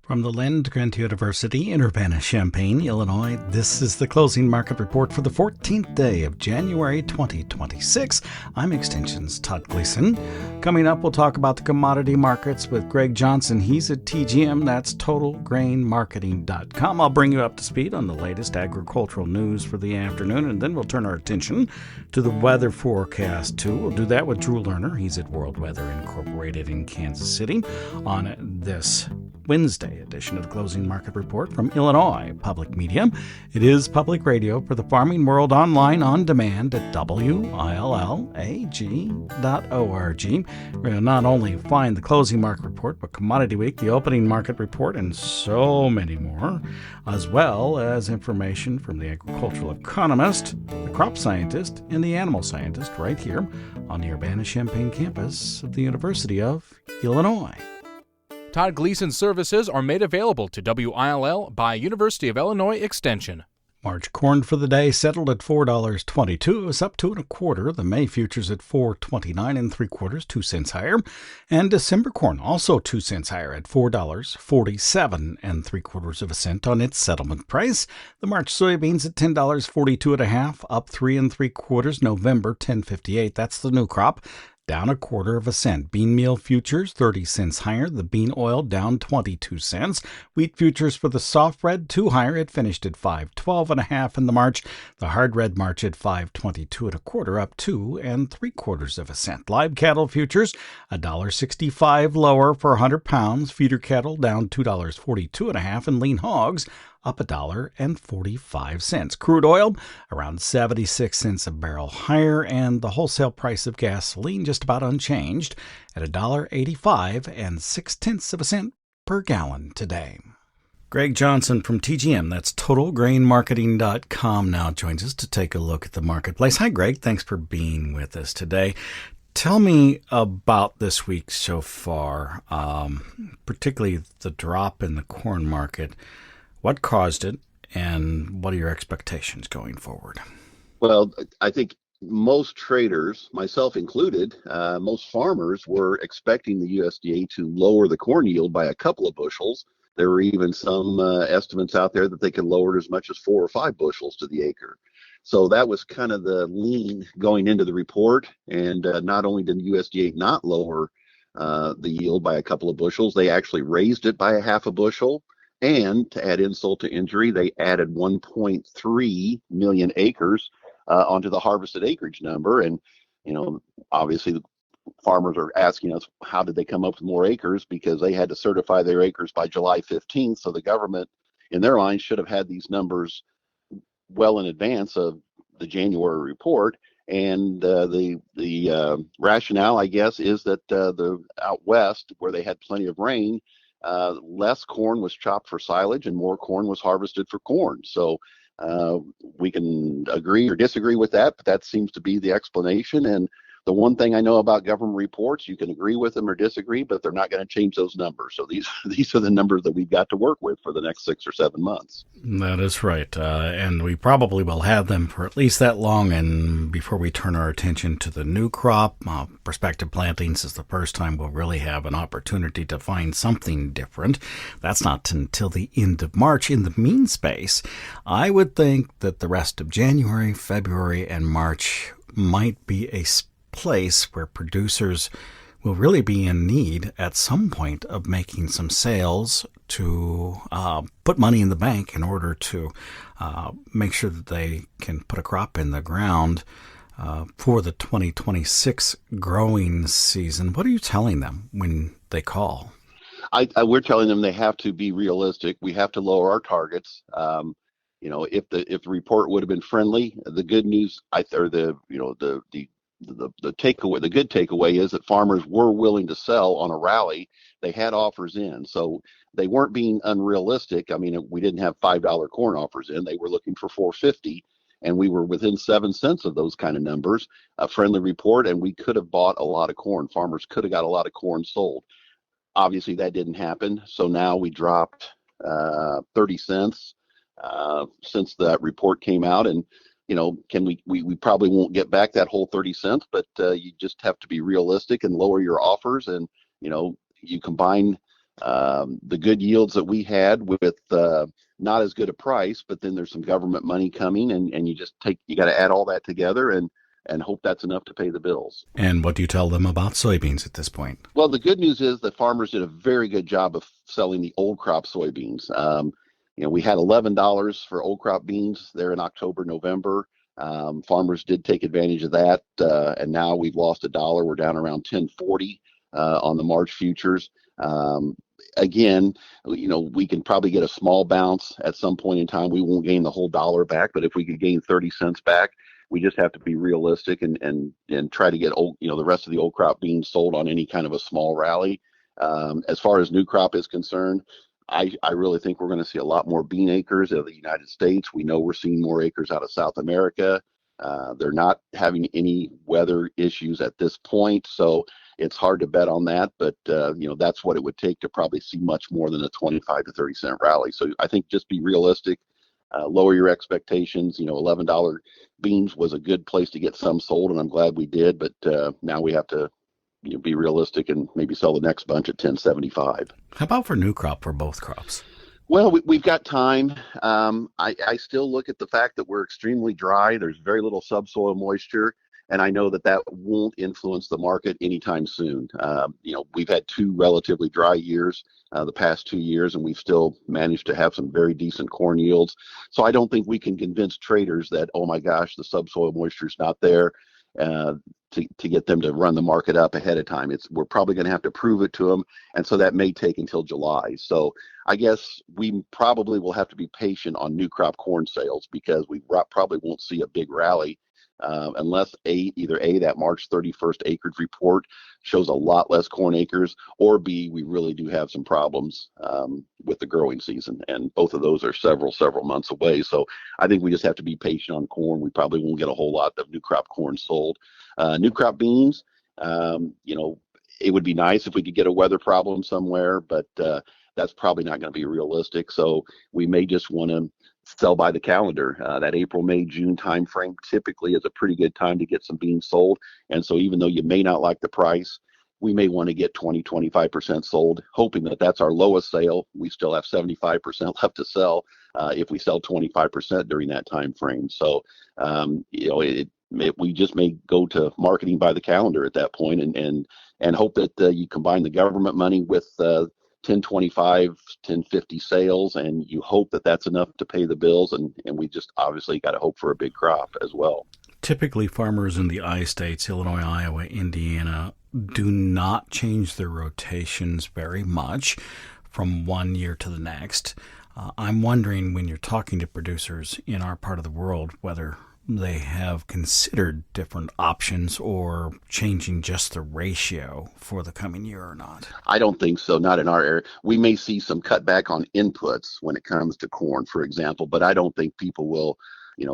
From the Land-Grant University in Urbana-Champaign, Illinois, this is the closing market report for the 14th day of January 2026. I'm Extension's Todd Gleason. Coming up, we'll talk about the commodity markets with Greg Johnson. He's at TGM, that's TotalGrainMarketing.com. I'll bring you up to speed on the latest agricultural news for the afternoon, and then we'll turn our attention to the weather forecast, too. We'll do that with Drew Lerner. He's at World Weather Incorporated in Kansas City on this Wednesday edition of the Closing Market Report from Illinois Public Media. It is public radio for the farming world, online on demand at WILLAG.org. Where you'll not only find the Closing Market Report, but Commodity Week, the Opening Market Report, and so many more, as well as information from the agricultural economist, the crop scientist, and the animal scientist right here on the Urbana-Champaign campus of the University of Illinois. Todd Gleason's services are made available to WILL by University of Illinois Extension. March corn for the day settled at $4.22. It was up 2 1/4. The May futures at $4.29 3/4, 2 cents higher. And December corn also 2 cents higher at $4.47 3/4 cent on its settlement price. The March soybeans at $10.42 1/2, up 3 3/4. November $10.58. That's the new crop, down 1/4 cent. Bean meal futures 30 cents higher. The bean oil down 22 cents. Wheat futures for the soft red 2 higher. It finished at 5.12 1/2 in the March. The hard red March at 5.22 1/4, up 2 3/4 cent. Live cattle futures $1.65 lower for 100 pounds. Feeder cattle down $2.42 1/2, and lean hogs up $1.45. Crude oil around 76 cents a barrel higher, and the wholesale price of gasoline just about unchanged at $1.85 6/10 cent per gallon today. Greg Johnson from TGM, that's TotalGrainMarketing.com, now joins us to take a look at the marketplace. Hi, Greg. Thanks for being with us today. Tell me about this week so far, particularly the drop in the corn market. What caused it, and what are your expectations going forward? Well, I think most traders, myself included, most farmers were expecting the USDA to lower the corn yield by a couple of bushels. There were even some estimates out there that they could lower it as much as 4 or 5 bushels to the acre. So that was kind of the lean going into the report. And not only did the USDA not lower the yield by a couple of bushels, they actually raised it by a 1/2 bushel. And to add insult to injury, they added 1.3 million acres onto the harvested acreage number. And, obviously the farmers are asking us, how did they come up with more acres? Because they had to certify their acres by July 15th. So the government, in their line, should have had these numbers well in advance of the January report. And the rationale, I guess, is that the out west, where they had plenty of rain, less corn was chopped for silage and more corn was harvested for corn. So we can agree or disagree with that, but that seems to be the explanation. And the one thing I know about government reports, you can agree with them or disagree, but they're not going to change those numbers. So these are the numbers that we've got to work with for the next 6 or 7 months. That is right. And we probably will have them for at least that long. And before we turn our attention to the new crop, prospective plantings is the first time we'll really have an opportunity to find something different. That's not until the end of March. In the mean space, I would think that the rest of January, February, and March might be a place where producers will really be in need at some point of making some sales to put money in the bank in order to make sure that they can put a crop in the ground for the 2026 growing season. What are you telling them when they call? We're telling them they have to be realistic. We have to lower our targets. If the report would have been friendly, the good news, the takeaway, the good takeaway is that farmers were willing to sell on a rally. They had offers in, so they weren't being unrealistic. I mean, we didn't have $5 corn offers in. They were looking for $4.50, and we were within 7 cents of those kind of numbers. A friendly report, and we could have bought a lot of corn. Farmers could have got a lot of corn sold. Obviously, that didn't happen. So now we dropped 30 cents since that report came out, and we probably won't get back that whole 30 cents, but you just have to be realistic and lower your offers. And, you combine The good yields that we had with not as good a price, but then there's some government money coming, and you got to add all that together and hope that's enough to pay the bills. And what do you tell them about soybeans at this point? Well, the good news is that farmers did a very good job of selling the old crop soybeans. We had $11 for old crop beans there in October, November. Farmers did take advantage of that, and now we've lost $1. We're down around 10.40 on the March futures. Again, we can probably get a small bounce at some point in time. We won't gain the whole dollar back, but if we could gain 30 cents back, we just have to be realistic and try to get the rest of the old crop beans sold on any kind of a small rally. As far as new crop is concerned, I really think we're going to see a lot more bean acres out of the United States. We know we're seeing more acres out of South America. They're not having any weather issues at this point, so it's hard to bet on that. But that's what it would take to probably see much more than a 25 to 30 cent rally. So I think just be realistic, lower your expectations. $11 beans was a good place to get some sold, and I'm glad we did. But now we have to be realistic and maybe sell the next bunch at 10.75. How about for new crop for both crops? Well, we've got time. I still look at the fact that we're extremely dry. There's very little subsoil moisture, and I know that won't influence the market anytime soon. We've had two relatively dry years the past 2 years, and we've still managed to have some very decent corn yields. So I don't think we can convince traders that, oh my gosh, the subsoil moisture is not there. To get them to run the market up ahead of time. We're probably going to have to prove it to them, and so that may take until July. So I guess we probably will have to be patient on new crop corn sales, because we probably won't see a big rally unless that March 31st acreage report shows a lot less corn acres, or B, we really do have some problems with the growing season, and both of those are several months away. So I think we just have to be patient on corn. We probably won't get a whole lot of new crop corn sold. New crop beans, it would be nice if we could get a weather problem somewhere, but that's probably not going to be realistic. So we may just want to sell by the calendar. That April, May, June timeframe typically is a pretty good time to get some beans sold. And so even though you may not like the price, we may want to get 20-25% sold, hoping that that's our lowest sale. We still have 75% left to sell if we sell 25% during that time frame. So we just may go to marketing by the calendar at that point, and hope that you combine the government money with 1025, 1050 sales, and you hope that that's enough to pay the bills, and we just obviously got to hope for a big crop as well. Typically, farmers in the I states, Illinois, Iowa, Indiana, do not change their rotations very much from one year to the next. I'm wondering, when you're talking to producers in our part of the world, whether they have considered different options or changing just the ratio for the coming year or not. I don't think so, not in our area. We may see some cutback on inputs when it comes to corn, for example, but I don't think people will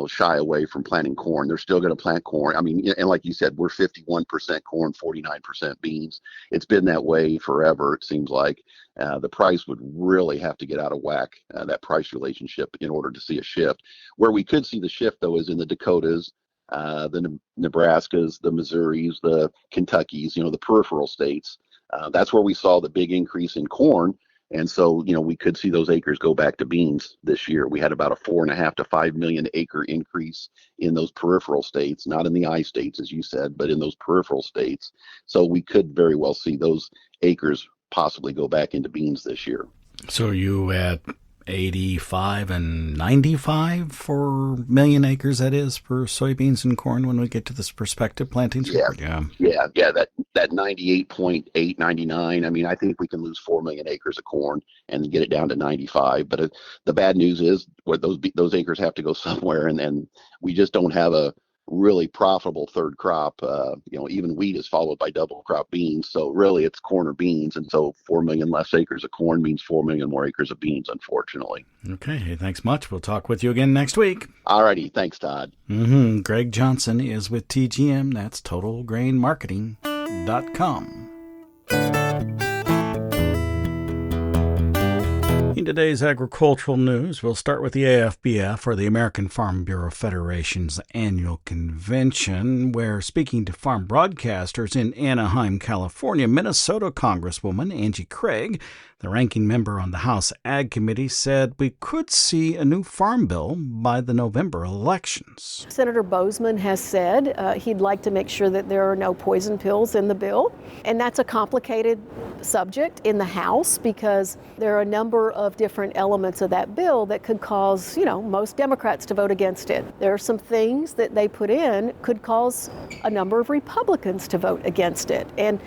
shy away from planting corn. They're still going to plant corn. I mean, and like you said, we're 51% corn, 49% beans. It's been that way forever, it seems like. The price would really have to get out of whack, that price relationship, in order to see a shift. Where we could see the shift, though, is in the Dakotas, the Nebraskas, the Missouris, the Kentuckys, the peripheral states. That's where we saw the big increase in corn. And so, we could see those acres go back to beans this year. We had about a 4.5 to 5 million acre increase in those peripheral states, not in the I states, as you said, but in those peripheral states. So we could very well see those acres possibly go back into beans this year. So you at 85 and 95 for million acres, that is, for soybeans and corn when we get to this prospective plantings? Yeah. That 98.8, 99. I mean, I think we can lose 4 million acres of corn and get it down to 95. But the bad news is those acres have to go somewhere, and we just don't have a really profitable third crop. Even wheat is followed by double crop beans. So really it's corn or beans. And so 4 million less acres of corn means 4 million more acres of beans, unfortunately. Okay. Hey, thanks much. We'll talk with you again next week. All righty. Thanks, Todd. Greg Johnson is with TGM. That's TotalGrainMarketing.com. In today's agricultural news, we'll start with the AFBF, or the American Farm Bureau Federation's annual convention, where, speaking to farm broadcasters in Anaheim, California, Minnesota Congresswoman Angie Craig, The ranking member on the House Ag Committee said we could see a new farm bill by the November elections. Senator Bozeman has said he'd like to make sure that there are no poison pills in the bill. And that's a complicated subject in the House because there are a number of different elements of that bill that could cause, most Democrats to vote against it. There are some things that they put in could cause a number of Republicans to vote against it. And,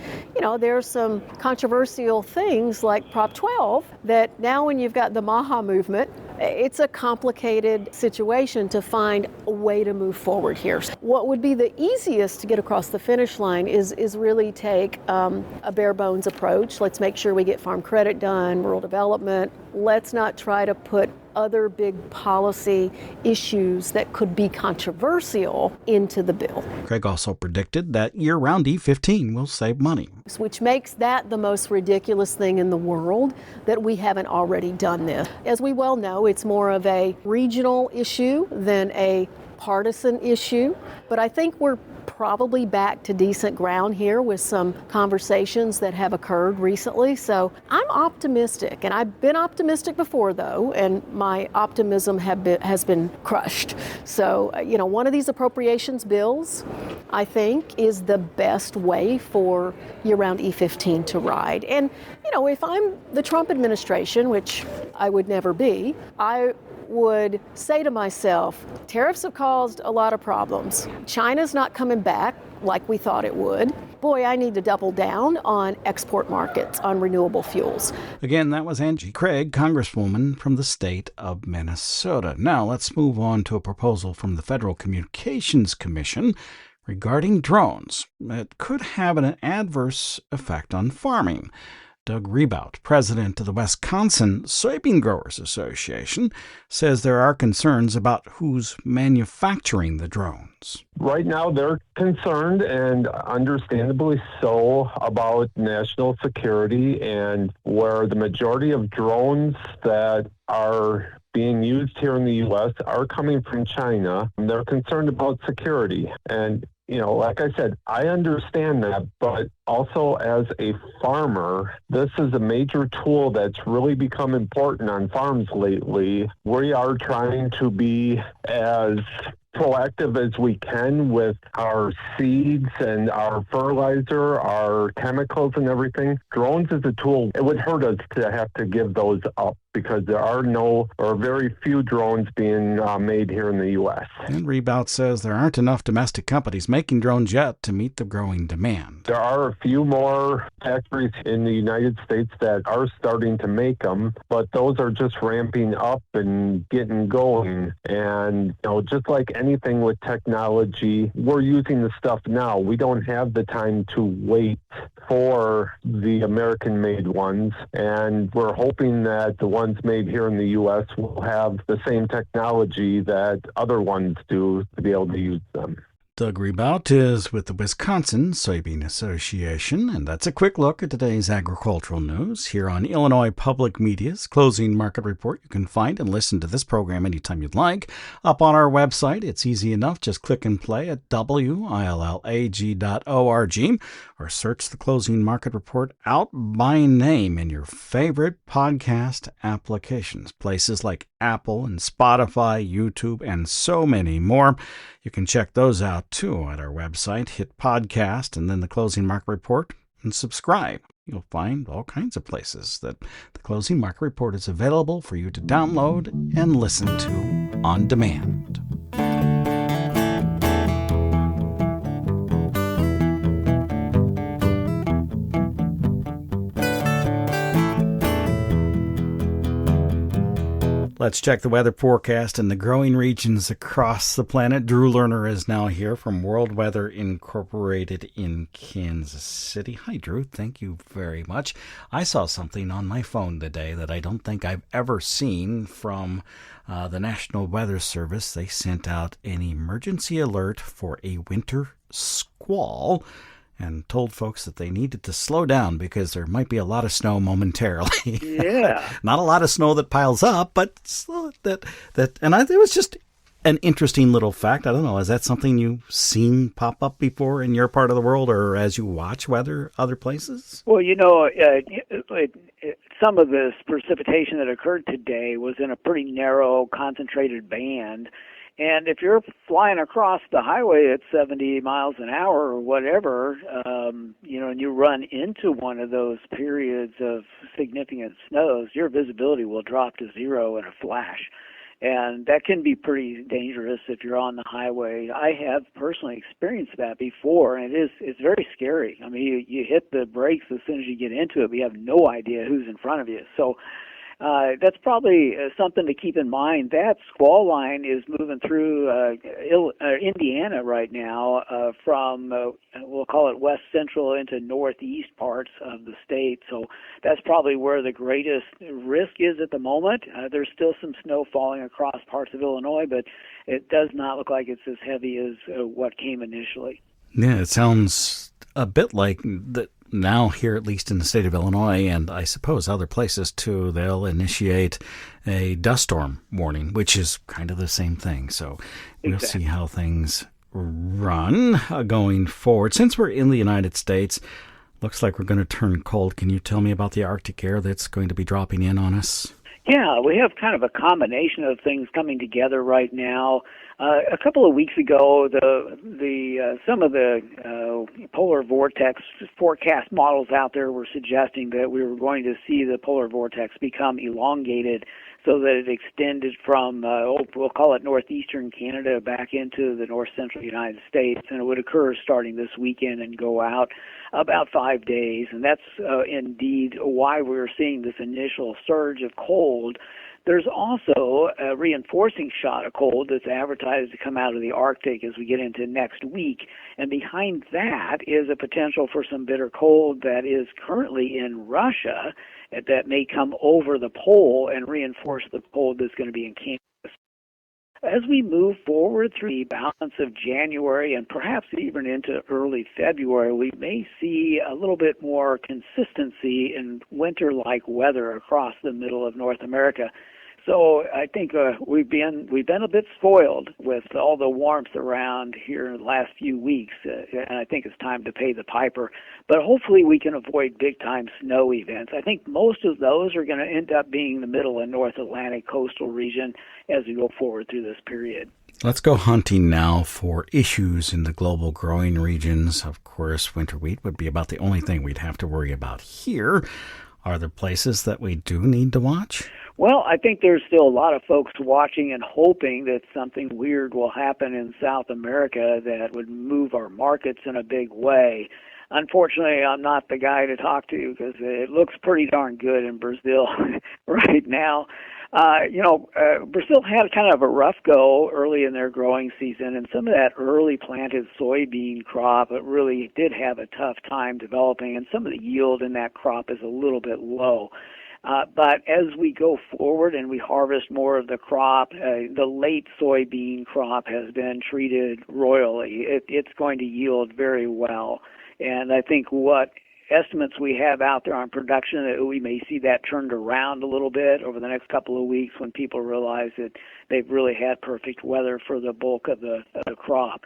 there are some controversial things like Prop 12 that now when you've got the MAHA movement, it's a complicated situation to find a way to move forward here. What would be the easiest to get across the finish line is really take a bare bones approach. Let's make sure we get farm credit done, rural development. Let's not try to put other big policy issues that could be controversial into the bill. Craig also predicted that year-round E15 will save money, which makes that the most ridiculous thing in the world that we haven't already done this. As we well know, it's more of a regional issue than a partisan issue, but I think we're probably back to decent ground here with some conversations that have occurred recently. So I'm optimistic, and I've been optimistic before, though, and my optimism has been crushed. So, one of these appropriations bills, I think, is the best way for year-round E15 to ride. And, if I'm the Trump administration, which I would never be, I would say to myself, tariffs have caused a lot of problems. China's not coming back like we thought it would. Boy, I need to double down on export markets, on renewable fuels. Again, that was Angie Craig, Congresswoman from the state of Minnesota. Now let's move on to a proposal from the Federal Communications Commission regarding drones that could have an adverse effect on farming. Doug Rebout, president of the Wisconsin Soybean Growers Association, says there are concerns about who's manufacturing the drones. Right now, they're concerned, and understandably so, about national security, and where the majority of drones that are being used here in the U.S. are coming from China. They're concerned about security. And like I said, I understand that, but also as a farmer, this is a major tool that's really become important on farms lately. We are trying to be as proactive as we can with our seeds and our fertilizer, our chemicals and everything. Drones is a tool. It would hurt us to have to give those up because there are no or very few drones being made here in the U.S. And Rebout says there aren't enough domestic companies making drones yet to meet the growing demand. There are a few more factories in the United States that are starting to make them, but those are just ramping up and getting going. And, just like anything with technology, we're using the stuff now. We don't have the time to wait for the American-made ones, and we're hoping that the ones made here in the U.S. will have the same technology that other ones do to be able to use them. Doug Rebout is with the Wisconsin Soybean Association, and that's a quick look at today's agricultural news here on Illinois Public Media's Closing Market Report. You can find and listen to this program anytime you'd like. Up on our website, it's easy enough. Just click and play at WILLAG.org or search the Closing Market Report out by name in your favorite podcast applications, places like Apple and Spotify, YouTube, and so many more. You can check those out, too, at our website. Hit podcast and then the Closing Market Report and subscribe. You'll find all kinds of places that the Closing Market Report is available for you to download and listen to on demand. Let's check the weather forecast in the growing regions across the planet. Drew Lerner is now here from World Weather Incorporated in Kansas City. Hi, Drew. Thank you very much. I saw something on my phone today that I don't think I've ever seen from the National Weather Service. They sent out an emergency alert for a winter squall and told folks that they needed to slow down because there might be a lot of snow momentarily. Yeah. Not a lot of snow that piles up, but slow, it was just an interesting little fact. I don't know, is that something you've seen pop up before in your part of the world or as you watch weather other places? Well, some of this precipitation that occurred today was in a pretty narrow, concentrated band. And if you're flying across the highway at 70 miles an hour or whatever, and you run into one of those periods of significant snows, your visibility will drop to zero in a flash. And that can be pretty dangerous if you're on the highway. I have personally experienced that before, and it's very scary. I mean, you hit the brakes as soon as you get into it, but you have no idea who's in front of you. So that's probably something to keep in mind. That squall line is moving through Indiana right now from, we'll call it west central into northeast parts of the state. So that's probably where the greatest risk is at the moment. There's still some snow falling across parts of Illinois, but it does not look like it's as heavy as what came initially. Yeah, it sounds a bit like that. Now here, at least in the state of Illinois, and I suppose other places too, they'll initiate a dust storm warning, which is kind of the same thing. So we'll see how things run going forward. Since we're in the United States, looks like we're going to turn cold. Can you tell me about the Arctic air that's going to be dropping in on us? Yeah, we have kind of a combination of things coming together right now. A couple of weeks ago, some of the polar vortex forecast models out there were suggesting that we were going to see the polar vortex become elongated so that it extended from, we'll call it northeastern Canada back into the north central United States, and it would occur starting this weekend and go out about 5 days. And that's indeed why we're seeing this initial surge of cold. There's also a reinforcing shot of cold that's advertised to come out of the Arctic as we get into next week. And behind that is a potential for some bitter cold that is currently in Russia that may come over the pole and reinforce the cold that's going to be in Canada. As we move forward through the balance of January and perhaps even into early February, we may see a little bit more consistency in winter-like weather across the middle of North America. So I think we've been a bit spoiled with all the warmth around here in the last few weeks, and I think it's time to pay the piper. But hopefully we can avoid big-time snow events. I think most of those are going to end up being the middle and North Atlantic coastal region as we go forward through this period. Let's go hunting now for issues in the global growing regions. Of course, winter wheat would be about the only thing we'd have to worry about here. Are there places that we do need to watch? Well, I think there's still a lot of folks watching and hoping that something weird will happen in South America that would move our markets in a big way. Unfortunately, I'm not the guy to talk to because it looks pretty darn good in Brazil right now. Brazil had kind of a rough go early in their growing season, and some of that early planted soybean crop, it really did have a tough time developing, and some of the yield in that crop is a little bit low. But as we go forward and we harvest more of the crop, the late soybean crop has been treated royally. It's going to yield very well. And I think what estimates we have out there on production, we may see that turned around a little bit over the next couple of weeks when people realize that they've really had perfect weather for the bulk of the crop.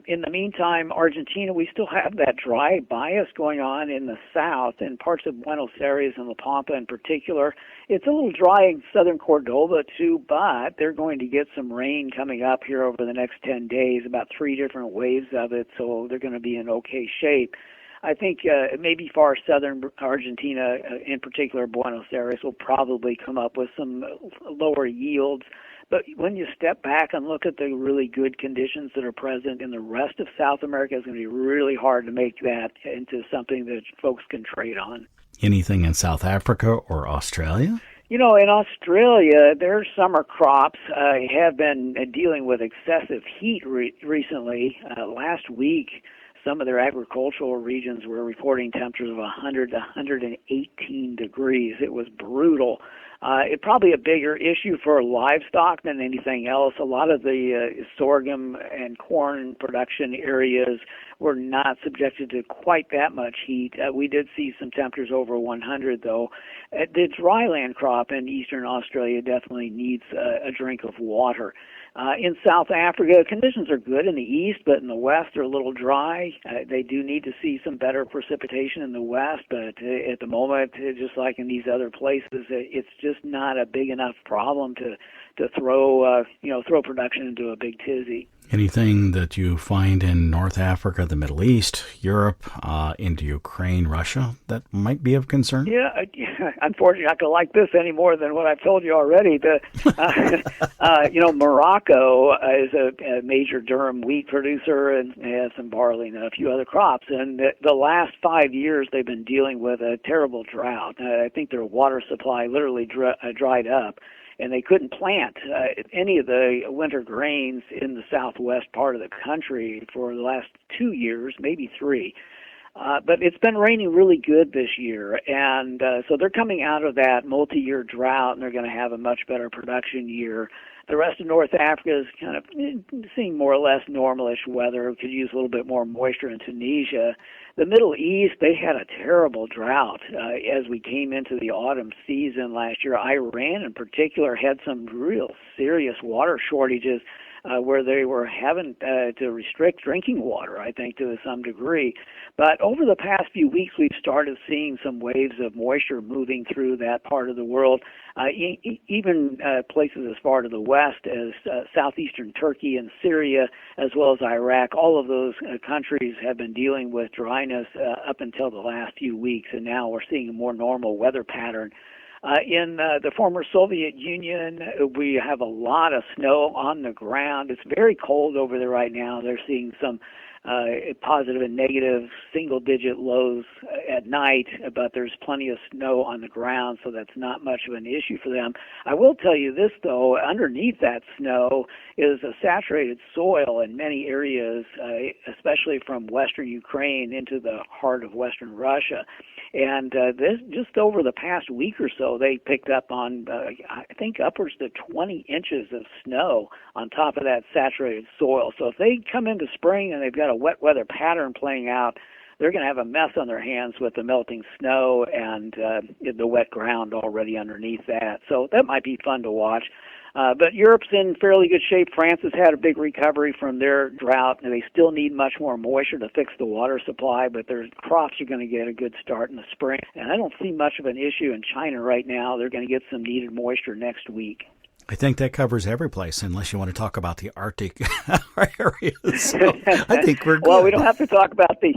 In the meantime, Argentina, we still have that dry bias going on in the south and parts of Buenos Aires and La Pampa in particular. It's a little dry in southern Cordoba too, but they're going to get some rain coming up here over the next 10 days, about 3 different waves of it, so they're going to be in okay shape. I think maybe far southern Argentina, in particular Buenos Aires, will probably come up with some lower yields. But when you step back and look at the really good conditions that are present in the rest of South America, it's going to be really hard to make that into something that folks can trade on. Anything in South Africa or Australia? You know, in Australia, their summer crops have been dealing with excessive heat recently. Last week, some of their agricultural regions were reporting temperatures of 100 to 118 degrees. It was brutal. It's probably a bigger issue for livestock than anything else. A lot of the sorghum and corn production areas we're not subjected to quite that much heat. We did see some temperatures over 100, though. The dryland crop in eastern Australia definitely needs a drink of water. In South Africa, conditions are good in the east, but in the west they're a little dry. They do need to see some better precipitation in the west, but at the moment, just like in these other places, it's just not a big enough problem to throw production into a big tizzy. Anything that you find in North Africa, the Middle East, Europe, into Ukraine, Russia, that might be of concern? Yeah, unfortunately, not going to like this any more than what I've told you already. Morocco is a major durum wheat producer and has some barley and a few other crops. And the last 5 years, they've been dealing with a terrible drought. I think their water supply literally dried up, and they couldn't plant any of the winter grains in the southwest part of the country for the last 2 years, maybe 3. But it's been raining really good this year, and so they're coming out of that multi-year drought, and they're going to have a much better production year. The rest of North Africa is kind of seeing more or less normalish weather. Could use a little bit more moisture in Tunisia. The Middle East, they had a terrible drought as we came into the autumn season last year. Iran, in particular, had some real serious water shortages where they were having to restrict drinking water, I think, to some degree. But over the past few weeks, we've started seeing some waves of moisture moving through that part of the world, even places as far to the west as southeastern Turkey and Syria, as well as Iraq. All of those countries have been dealing with dryness up until the last few weeks, and now we're seeing a more normal weather pattern. In the former Soviet Union, we have a lot of snow on the ground. It's very cold over there right now. They're seeing some positive and negative single-digit lows at night, but there's plenty of snow on the ground, so that's not much of an issue for them. I will tell you this, though. Underneath that snow is a saturated soil in many areas, especially from western Ukraine into the heart of western Russia. And this, just over the past week or so, they picked up on, I think, upwards to 20 inches of snow on top of that saturated soil. So if they come into spring and they've got a wet weather pattern playing out, they're going to have a mess on their hands with the melting snow and the wet ground already underneath that. So that might be fun to watch. But Europe's in fairly good shape. France has had a big recovery from their drought, and they still need much more moisture to fix the water supply, but their crops are going to get a good start in the spring. And I don't see much of an issue in China right now. They're going to get some needed moisture next week. I think that covers every place, unless you want to talk about the Arctic areas. So I think we're good. Well, we don't have to talk about the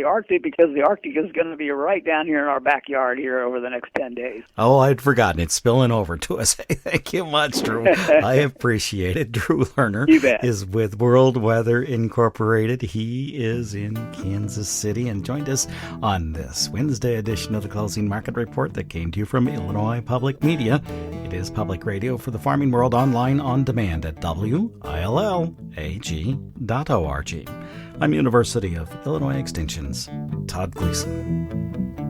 Arctic because the Arctic is going to be right down here in our backyard here over the next 10 days. Oh, I'd forgotten. It's spilling over to us. Thank you much, Drew. I appreciate it. Drew Lerner is with World Weather Incorporated. He is in Kansas City and joined us on this Wednesday edition of the Closing Market Report that came to you from Illinois Public Media. It is public radio for the farming world, online on demand at WILLAG.org. I'm University of Illinois Extension's Todd Gleason.